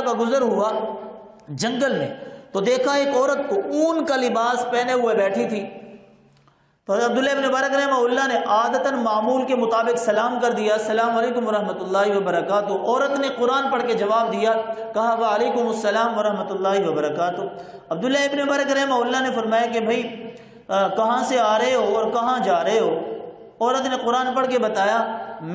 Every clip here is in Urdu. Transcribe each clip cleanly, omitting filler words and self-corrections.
کا گزر ہوا جنگل میں، تو دیکھا ایک عورت کو اون کا لباس پہنے ہوئے بیٹھی تھی. تو حضرت عبداللہ ابن مبارک رحمہ اللہ نے عادتاً معمول کے مطابق سلام کر دیا، السلام علیکم ورحمۃ اللہ وبرکاتہ. عورت نے قرآن پڑھ کے جواب دیا، کہا وعلیکم السلام ورحمۃ اللہ وبرکاتہ. عبداللہ ابن مبارک رحمہ اللہ نے فرمایا کہ بھائی کہاں سے آ رہے ہو اور کہاں جا رہے ہو؟ عورت نے قرآن پڑھ کے بتایا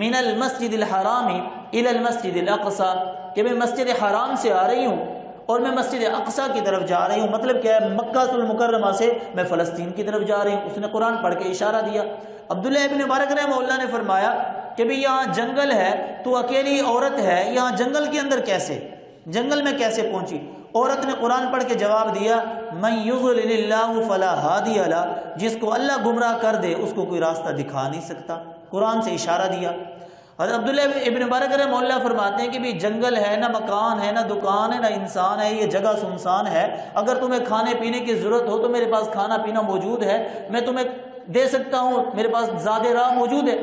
من المسجد الحرام الی المسجد الاقصی، کہ میں مسجد حرام سے آ رہی ہوں اور میں مسجد اقصی کی طرف جا رہی ہوں. مطلب کیا ہے؟ مکہ المکرمہ سے میں فلسطین کی طرف جا رہی ہوں. اس نے قرآن پڑھ کے اشارہ دیا. عبداللہ ابن مبارک رحمہ اللہ نے فرمایا کہ بھی یہاں جنگل ہے، تو اکیلی عورت ہے، یہاں جنگل کے اندر کیسے، جنگل میں کیسے پہنچی؟ عورت نے قرآن پڑھ کے جواب دیا من یضلل اللہ فلا ہادی لہ، جس کو اللہ گمراہ کر دے اس کو کوئی راستہ دکھا نہیں سکتا. قرآن سے اشارہ دیا. حضرت عبداللہ ابن مبارک رحمہ اللہ فرماتے ہیں کہ بھی جنگل ہے، نہ مکان ہے، نہ دکان ہے، نہ انسان ہے، یہ جگہ سنسان ہے. اگر تمہیں کھانے پینے کی ضرورت ہو تو میرے پاس کھانا پینا موجود ہے، میں تمہیں دے سکتا ہوں، میرے پاس زاد راہ موجود ہے.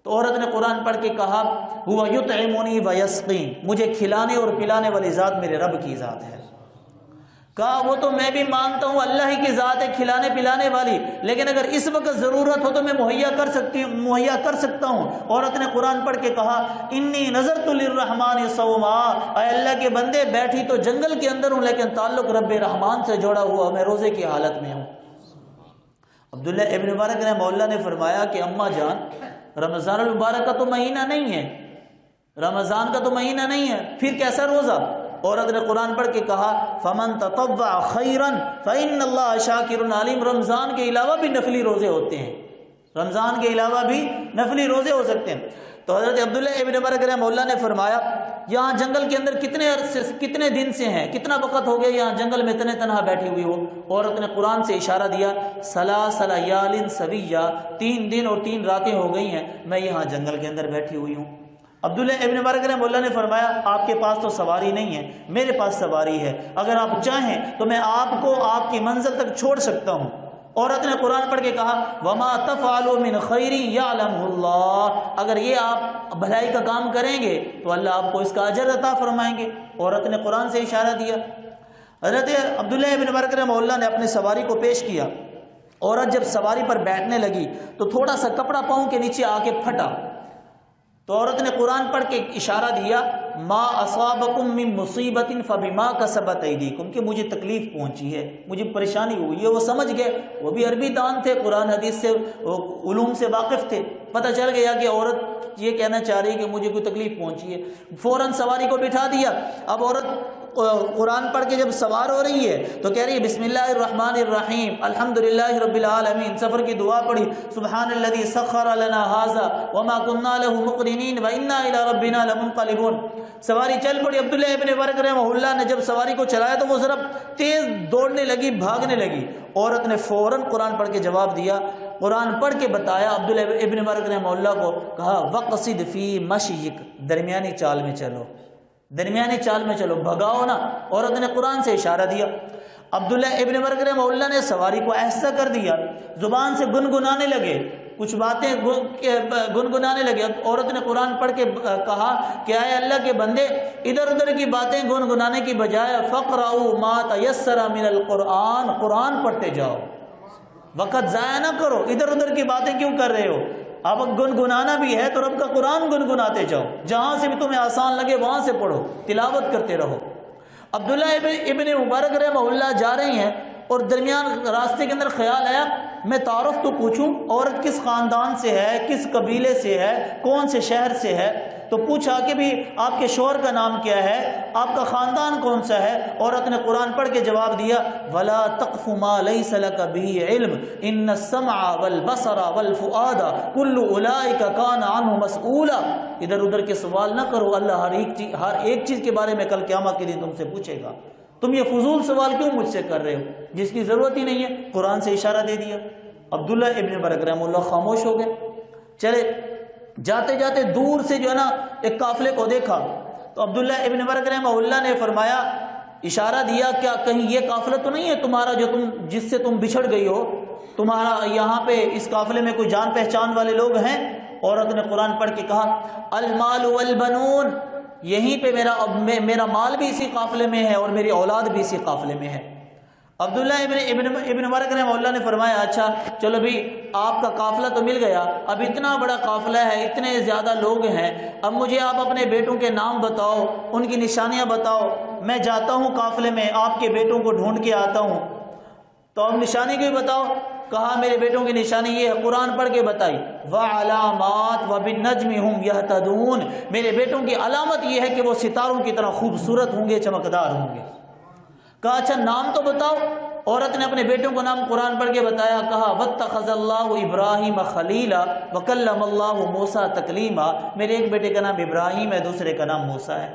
تو عورت نے قرآن پڑھ کے کہا ہوا یطعمنی ویسقین، مجھے کھلانے اور پلانے والی ذات میرے رب کی ذات ہے. کہا وہ تو میں بھی مانتا ہوں اللہ ہی کی ذات ہے کھلانے پلانے والی، لیکن اگر اس وقت ضرورت ہو تو میں مہیا کر سکتا ہوں. عورت نے قرآن پڑھ کے کہا انی نظرت للرحمن صوما، اے اللہ کے بندے بیٹھی تو جنگل کے اندر ہوں لیکن تعلق رب رحمان سے جوڑا ہوا، میں روزے کی حالت میں ہوں. عبداللہ ابن مبارک رحمہ اللہ نے فرمایا کہ اماں جان رمضان المبارک کا تو مہینہ نہیں ہے، رمضان کا تو مہینہ نہیں ہے، پھر کیسا روزہ؟ عورت نے قرآن پڑھ کے کہا فمن تطوع خیرا فإن اللہ شاکر علیم. رمضان کے علاوہ بھی نفلی روزے ہوتے ہیں، رمضان کے علاوہ بھی نفلی روزے ہو سکتے ہیں. تو حضرت عبداللہ ابن مبارک رحمہ اللہ نے فرمایا یہاں جنگل کے اندر کتنے دن سے ہیں، کتنا وقت ہو گیا یہاں جنگل میں اتنے تنہا بیٹھی ہوئی ہو؟ عورت نے قرآن سے اشارہ دیا ثلاث لیال سویہ، 3 دن اور 3 راتیں ہو گئی ہیں میں یہاں جنگل کے اندر بیٹھی ہوئی ہوں. عبداللہ ابن مبارک رحمہ اللہ نے فرمایا آپ کے پاس تو سواری نہیں ہے، میرے پاس سواری ہے، اگر آپ چاہیں تو میں آپ کو آپ کی منزل تک چھوڑ سکتا ہوں. عورت نے قرآن پڑھ کے کہا وما تفعلوا من خیر یعلمہ اللہ، اگر یہ آپ بھلائی کا کام کریں گے تو اللہ آپ کو اس کا اجر عطا فرمائیں گے. عورت نے قرآن سے اشارہ دیا. حضرت عبداللہ ابن مبارک رحمہ اللہ نے اپنے سواری کو پیش کیا. عورت جب سواری پر بیٹھنے لگی تو تھوڑا سا کپڑا پاؤں کے نیچے آ کے پھٹا. تو عورت نے قرآن پڑھ کے اشارہ دیا ما اصابکم من مصیبت فبما کسبت ایدیکم، کہ مجھے تکلیف پہنچی ہے، مجھے پریشانی ہوئی ہے. وہ سمجھ گئے، وہ بھی عربی دان تھے، قرآن حدیث سے علوم سے واقف تھے. پتہ چل گیا کہ عورت یہ کہنا چاہ رہی ہے کہ مجھے کوئی تکلیف پہنچی ہے. فوراً سواری کو بٹھا دیا. اب عورت قرآن پڑھ کے جب سوار ہو رہی ہے تو کہہ رہی ہے بسم اللہ الرحمن الرحیم الحمدللہ رب العالمین. سفر کی دعا پڑھی سبحان الذی سخر لنا ھذا وما كنا له مقرنین وانا الی ربنا لمنقلبون. سواری چل پڑی. عبداللہ ابن مبارک رحمہ اللہ نے جب سواری کو چلایا تو وہ ذرا تیز دوڑنے لگی، بھاگنے لگی. عورت نے فوراً قرآن پڑھ کے جواب دیا، قرآن پڑھ کے بتایا. عبداللہ ابن مبارک رحمہ اللہ کو کہا وقصد فی مشیک، درمیانی چال میں چلو، درمیانی چال میں چلو، بھگاؤ نا. عورت نے قرآن سے اشارہ دیا. عبداللہ ابن مبارک رحمہ اللہ نے سواری کو ایسا کر دیا، زبان سے گنگنانے لگے، کچھ باتیں گنگنانے لگے. عورت نے قرآن پڑھ کے کہا کہ اے اللہ کے بندے ادھر ادھر کی باتیں گنگنانے کی بجائے فقرؤوا ما تیسر من القرآن، قرآن پڑھتے جاؤ، وقت ضائع نہ کرو. ادھر ادھر کی باتیں کیوں کر رہے ہو؟ اب گنگنانا بھی ہے تو رب کا قرآن گنگناتے جاؤ، جہاں سے بھی تمہیں آسان لگے وہاں سے پڑھو، تلاوت کرتے رہو. عبداللہ ابن مبارک رحمہ اللہ جا رہی ہیں اور درمیان راستے کے اندر خیال آیا میں تعارف تو پوچھوں، عورت کس خاندان سے ہے، کس قبیلے سے ہے، کون سے شہر سے ہے. تو پوچھا کہ بھی آپ کے شوہر کا نام کیا ہے، آپ کا خاندان کون سا ہے. عورت نے قرآن پڑھ کے جواب دیا ولا تقف ما ليس لك به علم ان السمع والبصر والفؤاد كل اولئك كان عنه مسؤولا. ادھر ادھر کے سوال نہ کرو، اللہ ہر ایک چیز کے بارے میں کل قیامت کے دن تم سے پوچھے گا. تم یہ فضول سوال کیوں مجھ سے کر رہے ہو جس کی ضرورت ہی نہیں ہے. قرآن سے اشارہ دے دیا. عبداللہ ابن مبارک رحمہ اللہ خاموش ہو گئے. چلے جاتے جاتے دور سے جو ہے نا ایک قافلے کو دیکھا تو عبداللہ ابن مبارک رحمہ اللہ نے فرمایا، اشارہ دیا کیا کہیں یہ قافلہ تو نہیں ہے تمہارا جو جس سے تم بچھڑ گئی ہو، تمہارا یہاں پہ اس قافلے میں کوئی جان پہچان والے لوگ ہیں؟ عورت نے قرآن پڑھ کے کہا المال والبنون یہیں پہ میرا مال بھی اسی قافلے میں ہے اور میری اولاد بھی اسی قافلے میں ہے۔ عبداللہ ابن مبارک رحمہ اللہ نے فرمایا اچھا چلو بھی آپ کا قافلہ تو مل گیا، اب اتنا بڑا قافلہ ہے، اتنے زیادہ لوگ ہیں، اب مجھے آپ اپنے بیٹوں کے نام بتاؤ، ان کی نشانیاں بتاؤ، میں جاتا ہوں قافلے میں آپ کے بیٹوں کو ڈھونڈ کے آتا ہوں۔ تو اب نشانی کی بتاؤ، کہا میرے بیٹوں کی نشانی یہ ہے، قرآن پڑھ کے بتائی، وَعَلَامَاتٍ وَبِالنَّجْمِ هُمْ يَهْتَدُونَ، میرے بیٹوں کی علامت یہ ہے کہ وہ ستاروں کی طرح خوبصورت ہوں گے، چمکدار ہوں گے۔ کہا اچھا نام تو بتاؤ۔ عورت نے اپنے بیٹوں کو نام قرآن پڑھ کے بتایا، کہا وَاتَّخَذَ اللَّهُ إِبْرَاهِيمَ خَلِيلًا وَكَلَّمَ اللَّهُ مُوسَىٰ تَكْلِيمًا، میرے ایک بیٹے کا نام ابراہیم ہے، دوسرے کا نام موسیٰ ہے۔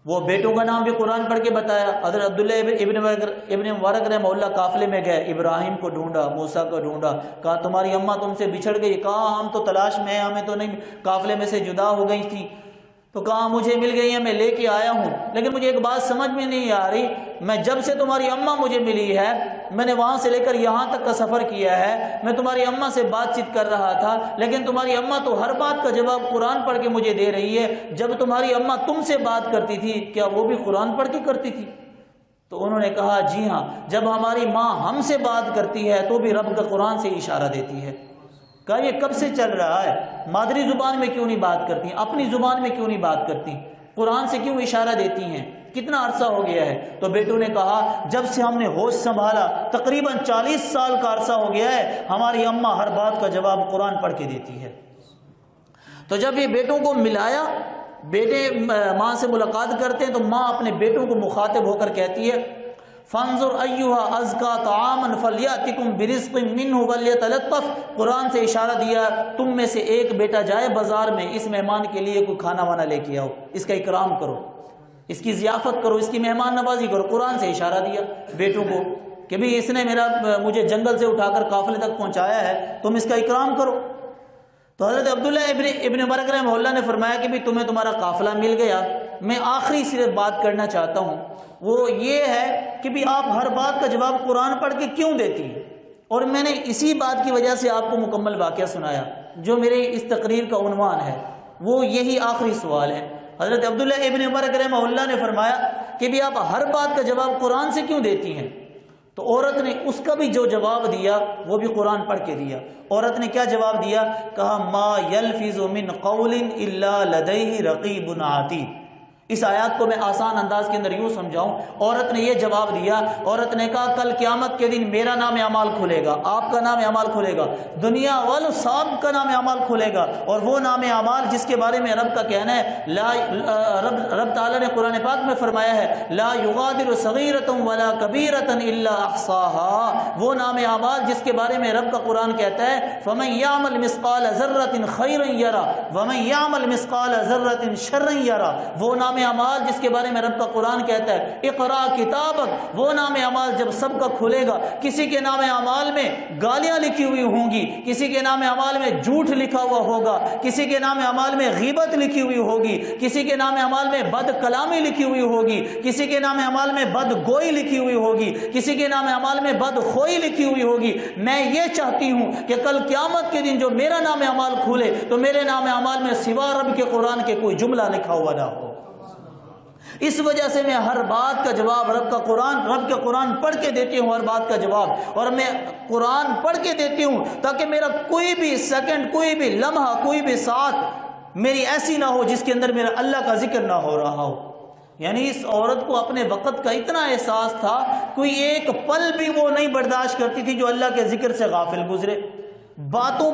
وہ بیٹوں کا نام بھی قرآن پڑھ کے بتایا۔ حضرت عبداللہ ابن مبارک رحمہ اللہ قافلے میں گئے، ابراہیم کو ڈھونڈا، موسیٰ کو ڈھونڈا، کہا تمہاری اماں تم سے بچھڑ گئی، کہا ہم تو تلاش میں ہیں، ہمیں تو نہیں، قافلے میں سے جدا ہو گئی تھی، تو کہا مجھے مل گئی ہیں، میں لے کے آیا ہوں، لیکن مجھے ایک بات سمجھ میں نہیں آ رہی، میں جب سے تمہاری اماں مجھے ملی ہے، میں نے وہاں سے لے کر یہاں تک کا سفر کیا ہے، میں تمہاری اماں سے بات چیت کر رہا تھا، لیکن تمہاری اماں تو ہر بات کا جواب قرآن پڑھ کے مجھے دے رہی ہے، جب تمہاری اماں تم سے بات کرتی تھی کیا وہ بھی قرآن پڑھ کے کرتی تھی؟ تو انہوں نے کہا جی ہاں، جب ہماری ماں ہم سے بات کرتی ہے تو بھی رب کا قرآن سے اشارہ دیتی ہے۔ کہا یہ کب سے چل رہا ہے، مادری زبان میں کیوں نہیں بات کرتی، اپنی زبان میں کیوں نہیں بات کرتی، قرآن سے کیوں اشارہ دیتی ہیں، کتنا عرصہ ہو گیا ہے؟ تو بیٹوں نے کہا جب سے ہم نے ہوش سنبھالا تقریباً 40 سال کا عرصہ ہو گیا ہے، ہماری اماں ہر بات کا جواب قرآن پڑھ کے دیتی ہے۔ تو جب یہ بیٹوں کو ملایا، بیٹے ماں سے ملاقات کرتے ہیں تو ماں اپنے بیٹوں کو مخاطب ہو کر کہتی ہے فانظر ایھا ازکا طعاما فلیاتکم برزق منہ ولیتلطف، قرآن سے اشارہ دیا تم میں سے ایک بیٹا جائے بازار میں، اس مہمان کے لیے کوئی کھانا وانا لے کے آؤ، اس کا اکرام کرو، اس کی ضیافت کرو، اس کی مہمان نوازی کرو۔ قرآن سے اشارہ دیا بیٹوں کو کہ بھی اس نے مجھے جنگل سے اٹھا کر قافلے تک پہنچایا ہے، تم اس کا اکرام کرو۔ تو حضرت عبداللہ ابن مبارک رحمہ اللہ نے فرمایا کہ بھی تمہیں تمہارا قافلہ مل گیا، میں آخری صرف بات کرنا چاہتا ہوں، وہ یہ ہے کہ بھی آپ ہر بات کا جواب قرآن پڑھ کے کیوں دیتی ہیں؟ اور میں نے اسی بات کی وجہ سے آپ کو مکمل واقعہ سنایا، جو میرے اس تقریر کا عنوان ہے وہ یہی آخری سوال ہے۔ حضرت عبداللہ ابن مبارک رحمہ اللہ نے فرمایا کہ بھی آپ ہر بات کا جواب قرآن سے کیوں دیتی ہیں؟ تو عورت نے اس کا بھی جو جواب دیا وہ بھی قرآن پڑھ کے دیا۔ عورت نے کیا جواب دیا؟ کہا ما یلفظ من قول الا لدیہ رقیب عتید۔ اس آیات کو میں آسان انداز کے اندر یوں سمجھاؤں، عورت نے یہ جواب دیا، عورت نے کہا کل قیامت کے دن میرا نام اعمال کھلے گا، آپ کا نام اعمال کھلے گا، دنیا والوں سب کا نام اعمال کھلے گا، اور وہ نام اعمال جس کے بارے میں رب کا کہنا ہے رب تعالیٰ نے قرآن پاک میں فرمایا ہے لا یغادر صغیرۃ ولا کبیرۃ الا احصاها، وہ نام اعمال جس کے بارے میں رب کا قرآن کہتا ہے فمن یعمل مثقال ذرۃ خیرا یرا ومن یعمل مثقال ذرۃ شرا یرا، وہ نام اعمال جس کے بارے میں رب کا قرآن کہتا ہے اقرا کتابک، وہ نام اعمال جب سب کا کھلے گا، کسی کے نام اعمال میں گالیاں لکھی ہوئی ہوں گی، کسی کے نام اعمال میں جھوٹ لکھا ہوا ہوگا، کسی کے نام اعمال میں غیبت لکھی ہوئی ہوگی، کسی کے نام اعمال میں بد کلامی لکھی ہوئی ہوگی، کسی کے نام اعمال میں بد گوئی لکھی ہوئی ہوگی، کسی کے نام اعمال میں بد خوئی لکھی ہوئی ہوگی۔ میں یہ چاہتی ہوں کہ کل قیامت کے دن جو میرا نام اعمال کھولے تو میرے نام اعمال میں سوا رب کے قرآن کے کوئی جملہ لکھا ہوا نہ ہو۔ اس وجہ سے میں ہر بات کا جواب رب کے قرآن پڑھ کے دیتی ہوں، ہر بات کا جواب، اور میں قرآن پڑھ کے دیتی ہوں تاکہ میرا کوئی بھی سیکنڈ، کوئی بھی لمحہ، کوئی بھی ساتھ میری ایسی نہ ہو جس کے اندر میرا اللہ کا ذکر نہ ہو رہا ہو۔ یعنی اس عورت کو اپنے وقت کا اتنا احساس تھا، کوئی ایک پل بھی وہ نہیں برداشت کرتی تھی جو اللہ کے ذکر سے غافل گزرے۔ باتوں